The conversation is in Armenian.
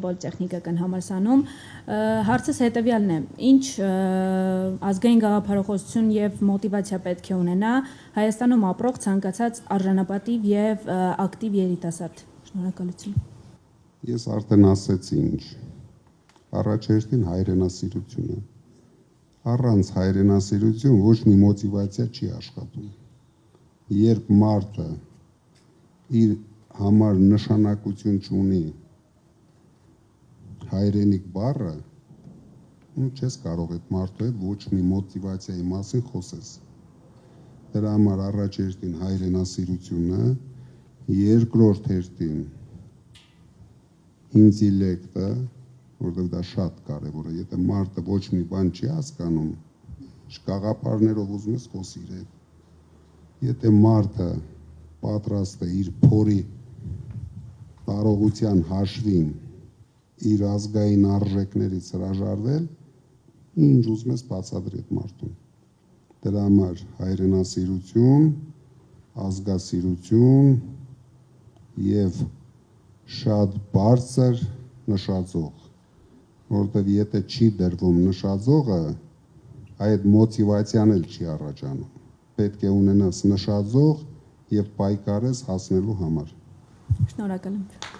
պոլիտեխնիկական համալսարանում։ Հարցս հետևյալն է. ինչ ազգային գաղափարախոսություն եւ մոտիվացիա պետք է ունենա Հայաստանում ապրող ցանկացած արժանապատիվ եւ ակտիվ երիտասարդ։ Շնորհակալություն։ Ես արդեն ասեցի ինչ։ Առաջերտին հայրենասիրությունը։ Առանց հայրենասիրություն ոչ մի մոտիվացիա չի աշխատում։ Երբ մարդը իր համար նշանակություն չունի հայրենիք բառը, չես կարող այդ մարդու հետ ոչ մի մոտիվացիայի մասին խոսես։ Դրա համար առաջերտին հայրենասիրությունը, երկրորդ հերթին ինտելեկտը, որովհետև դա շատ կարևոր է, եթե մարդը ոչ մի բան չի հասկանում, գաղափարներով ուզում ես խոսիր հետ, եթե մարդը պատրաստ է իր փորի կարողության հաշվին իր ազգային արժեքներից հրաժարվել, ինչ ուզում ես բացատրի այդ մարդուն։ Դրա համար հայրենասիրություն, ազգասիրություն եւ շատ բարձր նշաձող, որովհետև եթե չի դրվում նշաձողը, այդ մոտիվացիան էլ չի առաջանում։ Պետք է ունենաս նշաձող եւ պայքարես հասնելու համար։ Շնորհակալ եմ։